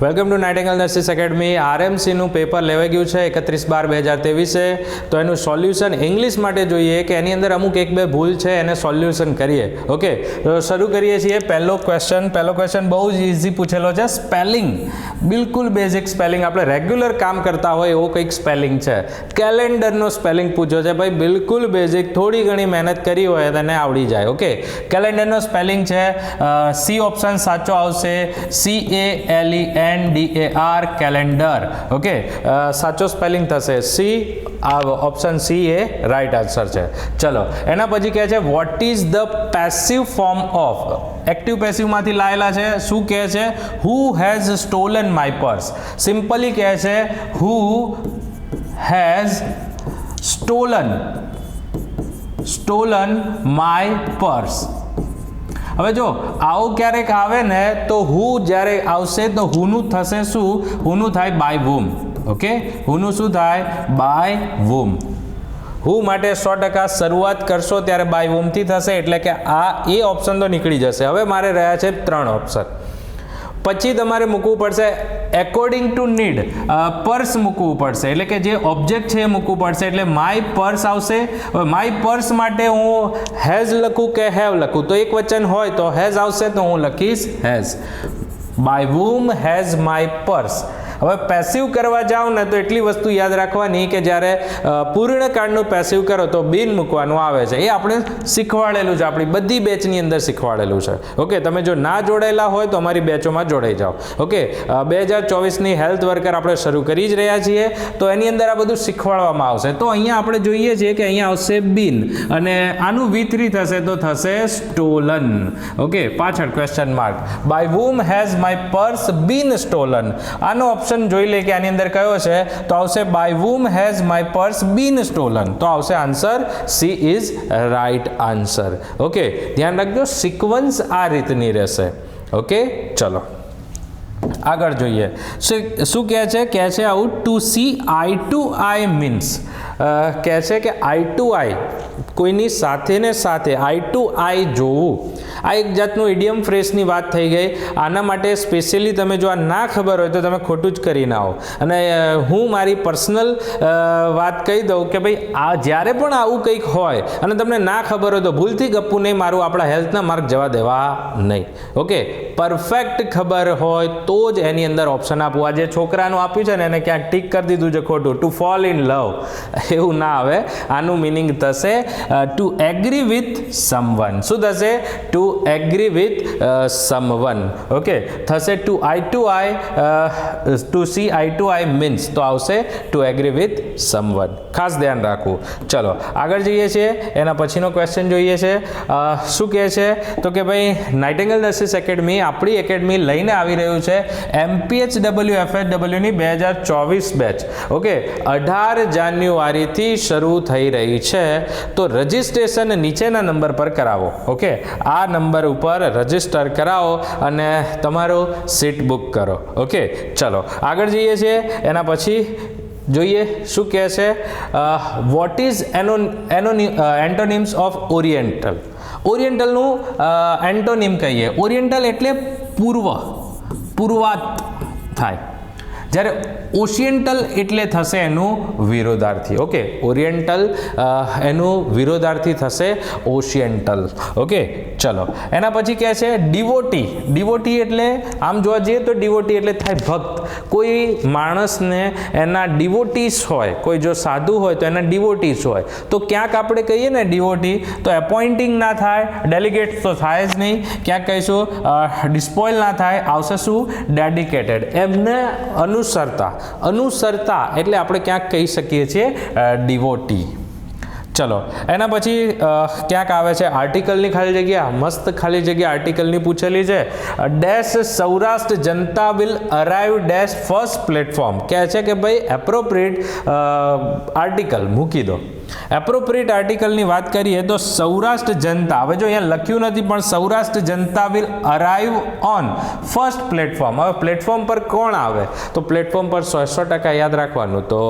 Welcome to Nightingale nurses academy. આરએમસીનું paper લેવાઈ ગયું છે 31/12/2023. તો એનું સોલ્યુશન ઇંગ્લિશ માટે જોઈએ કે એની અંદર અમુક એક બે ભૂલ છે એને સોલ્યુશન કરીએ. ઓકે, તો શરૂ કરીએ છીએ. પહેલો ક્વેશ્ચન બહુ જ ઇઝી પૂછેલો છે. સ્પેલિંગ, બિલકુલ બેઝિક સ્પેલિંગ, આપણે રેગ્યુલર કામ કરતા હોય એવો કંઈક સ્પેલિંગ છે. કેલેન્ડરનો સ્પેલિંગ પૂછ્યો છે ભાઈ, બિલકુલ બેઝિક, થોડી ઘણી મહેનત કરી હોય તેને આવડી જાય. ઓકે, કેલેન્ડરનો સ્પેલિંગ છે સી ઓપ્શન સાચો આવશે, CALENDAR, કેલેન્ડર. ઓકે, સાચો સ્પેલિંગ થશે સી, ઓપ્શન સી એ રાઈટ આન્સર છે. ચલો, એના પછી કહે છે what is the passive form of, active પેસિવમાંથી લાયેલા છે. શું કહે છે? Who has stolen my purse. Simply કહે છે who has stolen my purse. હવે જો આવું ક્યારેક આવે ને તો હુ જ્યારે આવશે તો હુનું થશે શું? હુનું થાય બાય વુમ. ઓકે, હુનું શું થાય? By whom. હુ માટે 100% શરૂઆત કરશો ત્યારે બાય વુમથી થશે, એટલે કે આ એ ઓપ્શન તો નીકળી જશે. હવે મારે રહ્યા છે 3 ઓપ્શન. પછી તમારે મૂકવું પડશે એકોર્ડિંગ ટુ નીડ, પર્સ મૂકવું પડશે, એટલે કે જે ઓબ્જેક્ટ છે એ મૂકવું પડશે. એટલે માય પર્સ આવશે. હવે માય પર્સ માટે હું હેઝ લખું કે હેવ લખું? તો એક વચન હોય તો હેઝ આવશે, તો હું લખીશ has. By whom has my purse. હવે પેસિવ કરવા જાઓ ને તો એટલી વસ્તુ યાદ રાખવાની કે જ્યારે પૂર્ણકાળનું પેસિવ કરો તો બિન મૂકવાનું આવે છે. એ આપણે શીખવાડેલું છે, આપણી બધી બેચની અંદર શીખવાડેલું છે. ઓકે, તમે જો ના જોડાયેલા હોય તો અમારી બેચોમાં જોડાઈ જાઓ. ઓકે, 2024ની હેલ્થ વર્કર આપણે શરૂ કરી જ રહ્યા છીએ, તો એની અંદર આ બધું શીખવાડવામાં આવશે. તો અહીંયા આપણે જોઈએ છીએ કે અહીંયા આવશે બિન, અને આનું V3 થશે તો થશે સ્ટોલન. ઓકે, પાછળ question mark. By whom has my purse been stolen. આનો ઓપ્શન જોઈ લે કે આની અંદર કયો છે, તો આવશે by whom has my purse been stolen. તો આવશે answer C is right answer. Okay, ધ્યાન રાખજો, સિક્વન્સ આ રીતની રહેશે. ઓકે, ચલો આગળ જોઈએ. શું કહે છે? કહે છે આવું, to see eye to eye means, કહે છે કે આઈ ટુ આઈ, કોઈની સાથે ને સાથે આઈ ટુ આઈ જોવું. આ એક જાતનું ઇડિયમ ફ્રેઝની વાત થઈ ગઈ. આના માટે સ્પેશિયલી તમે જો આ ના ખબર હોય તો તમે ખોટું જ કરી ના આવો. અને હું મારી પર્સનલ વાત કહી દઉં કે ભાઈ આ જ્યારે પણ આવું કંઈક હોય અને તમને ના ખબર હોય તો ભૂલથી ગપ્પું નહીં મારું, આપણા હેલ્થના માર્ક જવા દેવા નહીં. ઓકે, પરફેક્ટ ખબર હોય તો જ એની અંદર ઓપ્શન આપવું. આ જે છોકરાનું આપ્યું છે ને એને ક્યાંક ટીક કરી દીધું છે ખોટું, ટુ ફોલ ઇન લવ, એવું ના આવે. આનું મિનિંગ થશે ટુ એગ્રી વિથ સમવન. શું થશે? To agree with someone. Okay, થશે to eye to eye, to see eye to eye means, તો આવશે ટુ એગ્રી વિથ સમવન. ખાસ ધ્યાન રાખવું. ચલો આગળ જઈએ છીએ. એના પછીનો ક્વેશ્ચન જોઈએ છે. શું કહે છે? તો કે ભાઈ નાઇટિંગેલ નર્સિસ એકેડમી આપણી એકેડમી લઈને આવી રહ્યું છે MPHW FHWની 2024 બેચ. ઓકે, 18 જાન્યુઆરીથી શરૂ થઈ રહી છે. તો રજિસ્ટ્રેશન નીચેના નંબર પર કરાવો. ઓકે, આ નંબર ઉપર રજિસ્ટર કરાવો અને તમારું સીટ બુક કરો. ઓકે, ચલો આગળ જઈએ છીએ. એના પછી જોઈએ શું કહે છે, what is antonyms of oriental. ઓરિએન્ટલનું એન્ટોનિમ કહીએ. ઓરિએન્ટલ એટલે પૂર્વાત થાય, જ્યારે ઓશિયન્ટલ એટલે થશે એનું વિરોધાર્થી. ઓકે, ઓરિએન્ટલ એનું વિરોધાર્થી થશે ઓશિયન્ટલ. ઓકે, ચલો એના પછી કહે છે ડિવોટી. ડિવોટી એટલે આમ જોવા જઈએ તો ડિવોટી એટલે થાય ભક્ત. કોઈ માણસને એના ડિવોટીસ હોય, કોઈ જો સાધુ હોય તો એના ડિવોટીસ હોય. તો ક્યાંક આપણે કહીએ ને ડિવોટી તો એપોઇન્ટિંગ ના થાય, ડેલિગેટ તો થાય જ નહીં. ક્યાંક કહીશું ડિસ્પોઇલ ના થાય, આવશે શું? ડેડિકેટેડ. એમને અનુસરતા એટલે આપણે ક્યાંક કહી શકીએ છીએ ડિવોટી. ચલો એના પછી ક્યાંક આવે છે આર્ટિકલની ખાલી જગ્યા. મસ્ત ખાલી જગ્યા આર્ટિકલની પૂછેલી છે. Dash Saurashtra Janata will arrive dash first platform. કહે છે કે ભાઈ એપ્રોપ્રિએટ આર્ટિકલ મૂકી દો. એપ્રોપ્રિએટ આર્ટિકલની વાત કરીએ તો સૌરાષ્ટ્ર જનતા, હવે જો અહીંયા લખ્યું નથી પણ Saurashtra Janata will arrive on first platform. હવે પ્લેટફોર્મ પર કોણ આવે? તો પ્લેટફોર્મ પર 100% યાદ રાખવાનું, તો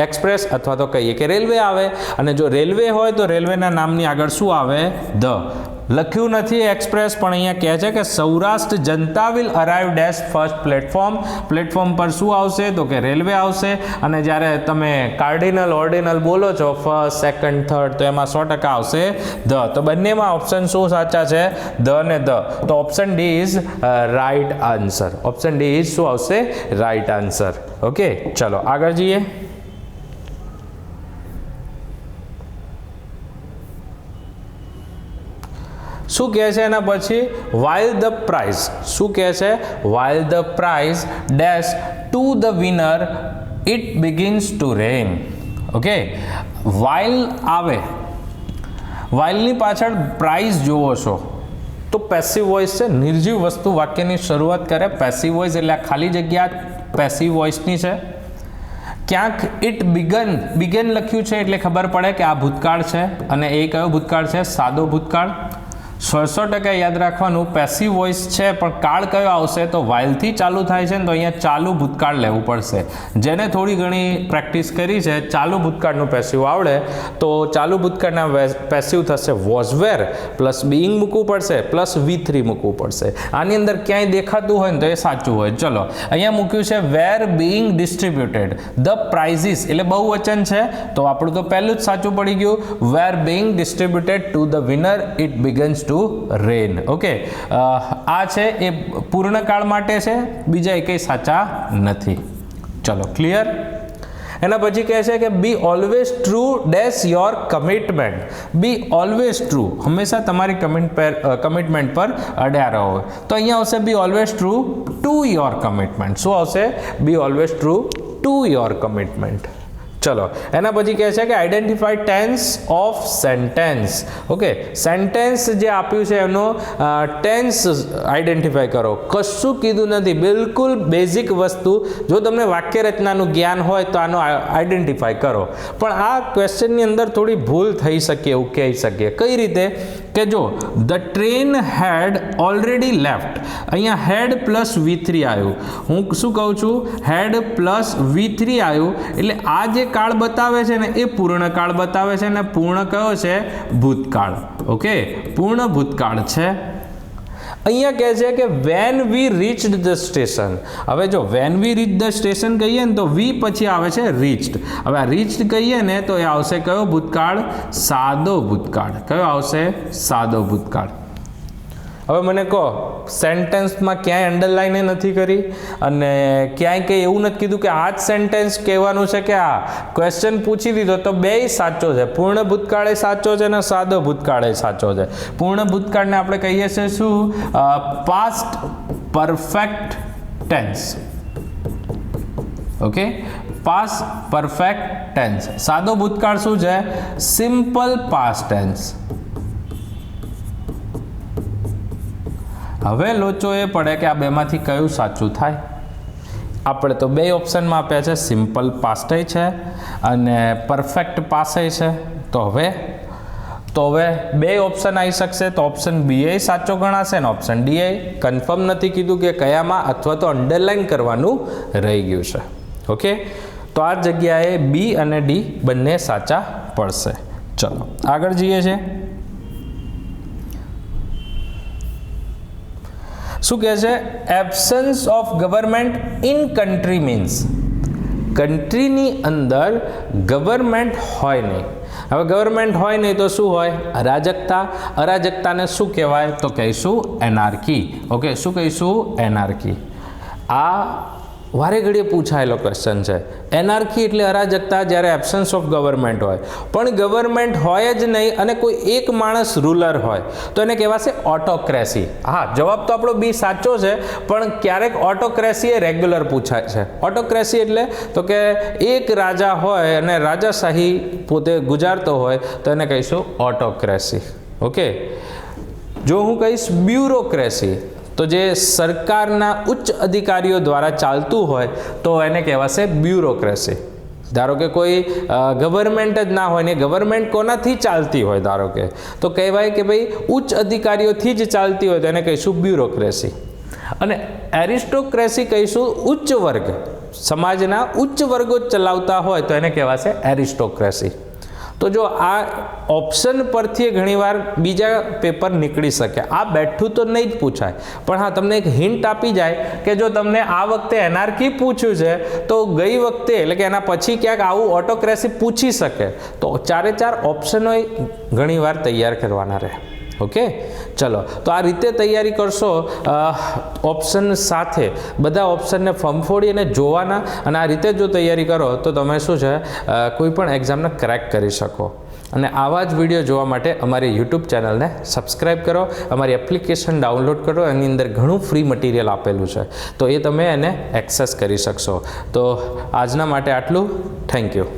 એક્સપ્રેસ અથવા તો કહીએ કે રેલવે આવે. અને જો રેલવે હોય તો રેલવેના નામની આગળ શું આવે? ધ. લખ્યું નથી એક્સપ્રેસ, પણ અહીંયા કહે છે કે Saurashtra Janata will arrive dash first platform. Platform પર શું આવશે? તો કે રેલવે આવશે. અને જ્યારે તમે કાર્ડિનલ ઓર્ડિનલ બોલો છો ફર્સ્ટ, સેકન્ડ, થર્ડ, તો એમાં 100% આવશે ધ. તો બંનેમાં ઓપ્શન શું સાચા છે? ધ ને ધ. તો option D is right answer. Option D is શું આવશે? Right answer. ઓકે, ચલો આગળ જઈએ. શું કહે છે એના પછી? while the prize. શું કહે છે? while the prize dash to the winner it begins to rain. Okay, while આવે, while ની પાછળ પ્રાઇઝ જોવો છો તો પેસિવ વોઇસ છે, નિર્જીવ વસ્તુ વાક્યની શરૂઆત કરે. પેસિવ વોઇસ એટલે આ ખાલી જગ્યા પેસિવ વોઇસની છે. ક્યાંક ઇટ બિગન લખ્યું છે એટલે ખબર પડે કે આ ભૂતકાળ છે, અને એ કયો ભૂતકાળ છે? સાદો ભૂતકાળ. 100% યાદ રાખવાનું, પેસિવ વોઇસ છે પણ કાળ કયો આવશે? તો વાઇલથી ચાલુ થાય છે ને, તો અહીંયા ચાલુ ભૂતકાળ લેવું પડશે. જેને થોડી ઘણી પ્રેક્ટિસ કરી છે, ચાલુ ભૂતકાળનું પેસિવ આવડે તો ચાલુ ભૂતકાળના પેસિવ થશે વોઝ વેર પ્લસ બીઇંગ મૂકવું પડશે પ્લસ V3 મૂકવું પડશે. આની અંદર ક્યાંય દેખાતું હોય ને તો એ સાચું હોય. ચલો, અહીંયા મૂક્યું છે વેર બીઇંગ ડિસ્ટ્રીબ્યુટેડ ધ પ્રાઇઝીસ, એટલે બહુવચન છે તો આપણું તો પહેલું જ સાચું પડી ગયું. Were being distributed to the winner it begins to rain. Okay, આ છે એ પૂર્ણકાળ માટે છે, બીજા એકેય સાચા નથી. ચલો, ક્લિયર. એના પછી કહે છે કે be always true dash your commitment. Be always true, હંમેશા તમારી કમિટમેન્ટ પર અડ્યા રહો. તો અહીંયા આવશે be always true to your commitment. શું આવશે? Be always true to your commitment. ચલો, એના પછી કહે છે કે identify tense of sentence. Okay, sentence જે આપ્યું છે એનો ટેન્સ આઈડેન્ટિફાઈ કરો. કશું કીધું નથી, બિલકુલ બેઝિક વસ્તુ. જો તમને વાક્ય રચનાનું જ્ઞાન હોય તો આનો આઈડેન્ટિફાઈ કરો. પણ આ ક્વેશ્ચનની અંદર થોડી ભૂલ થઈ શકે એવું કહી શકીએ. કઈ રીતે? કે જો the train had already left, અહીંયા હેડ પ્લસ V3 આવ્યું. હું શું કહું છું? હેડ પ્લસ V3 આવ્યું એટલે આ જે કાળ બતાવે છે ને એ પૂર્ણ કાળ બતાવે છે, ને પૂર્ણ કયો છે? ભૂતકાળ. ઓકે, પૂર્ણ ભૂતકાળ છે. અહીંયા કહે છે કે when we reached the station. હવે જો when we reach the station કહીએ ને તો વી પછી આવે છે રીચડ. હવે આ રીચડ કહીએ ને તો એ આવશે કયો ભૂતકાળ? સાદો ભૂતકાળ. કયો આવશે? સાદો ભૂતકાળ. હવે મને કહો, સેન્ટેન્સમાં ક્યાંય અંડરલાઇન નથી કરી અને ક્યાંય કંઈ એવું નથી કીધું કે આ જ સેન્ટેન્સ કહેવાનું છે કે આ ક્વેશ્ચન પૂછી દીધો તો બેય સાચો છે. પૂર્ણ ભૂતકાળ સાચો છે અને સાદો ભૂતકાળ સાચો છે. પૂર્ણ ભૂતકાળને આપણે કહીએ છીએ શું? Past perfect tense. Okay, past perfect tense. સાદો ભૂતકાળ શું છે? Simple past tense. હવે લોચો એ પડે કે આ બેમાંથી કયું સાચું થાય. આપણે તો બે ઓપ્શનમાં આપ્યા છે, સિમ્પલ પાસ્ટ છે અને પરફેક્ટ પાસ છે. તો હવે બે ઓપ્શન આવી શકશે. તો ઓપ્શન બી એ સાચો ગણાશે ને ઓપ્શન ડી એ. કન્ફર્મ નથી કીધું કે કયામાં, અથવા તો અંડરલાઇન કરવાનું રહી ગયું છે. ઓકે, તો આ જગ્યાએ બી અને ડી બંને સાચા પડશે. ચલો આગળ જઈએ છીએ. શું કહે છે? Absence of government in country means કન્ટ્રીની અંદર ગવર્મેન્ટ હોય નહીં. હવે ગવર્મેન્ટ હોય નહીં તો શું હોય? અરાજકતા. અરાજકતાને શું કહેવાય? તો કહીશું એનાર્કી. ઓકે, શું કહીશું? એનાર્કી. આ વારે ઘડીએ પૂછાયેલો ક્વેશ્ચન છે. એનાર્કી એટલે અરાજકતા જ્યારે એબ્સન્સ ઓફ ગવર્મેન્ટ હોય. પણ ગવર્મેન્ટ હોય જ નહીં અને કોઈ એક માણસ રૂલર હોય તો એને કહેવાશે ઓટોક્રેસી. હા, જવાબ તો આપણો બી સાચો છે, પણ ક્યારેક ઓટોક્રેસી એ રેગ્યુલર પૂછાય છે. ઓટોક્રેસી એટલે તો કે એક રાજા હોય અને રાજાશાહી પોતે ગુજારતો હોય તો એને કહીશું ઓટોક્રેસી. ઓકે, જો હું કહીશ બ્યુરોક્રેસી તો જે સરકારના ઉચ્ચ અધિકારીઓ દ્વારા ચાલતું હોય તો એને કહેવાશે બ્યુરોક્રેસી. ધારો કે કોઈ ગવર્મેન્ટ જ ના હોય ને ગવર્મેન્ટ કોનાથી ચાલતી હોય ધારો કે, તો કહેવાય કે ભાઈ ઉચ્ચ અધિકારીઓથી જ ચાલતી હોય તો એને કહીશું બ્યુરોક્રેસી. અને એરિસ્ટોક્રેસી કહીશું ઉચ્ચ વર્ગ, સમાજના ઉચ્ચ વર્ગો ચલાવતા હોય તો એને કહેવાશે એરિસ્ટોક્રેસી. તો જો આ ઓપ્શન પરથી ઘણીવાર બીજા પેપર નીકળી શકે. આ બેઠું તો નહીં જ પૂછાય, પણ હા તમને એક હિન્ટ આપી જાય કે જો તમને આ વખતે એનાર્કી પૂછ્યું છે તો ગઈ વખતે એટલે કે એના પછી ક્યાંક આવું ઓટોક્રેસી પૂછી શકે, તો 4 ઓપ્શનો ઘણીવાર તૈયાર કરવાના રહે. ઓકે, ચલો તો આ રીતે તૈયારી કરશો ઓપ્શન સાથે, બધા ઓપ્શનને ફંફોડી અને જોવાના, અને આ રીતે જો તૈયારી કરો તો તમે શું છે કોઈ પણ એક્ઝામને ક્રેક કરી શકો. અને આવા જ વિડીયો જોવા માટે અમારી યુટ્યુબ ચેનલને સબસ્ક્રાઈબ કરો, અમારી એપ્લિકેશન ડાઉનલોડ કરો, એની અંદર ઘણું ફ્રી મટીરિયલ આપેલું છે, તો એ તમે એને એક્સેસ કરી શકશો. તો આજના માટે આટલું. Thank you.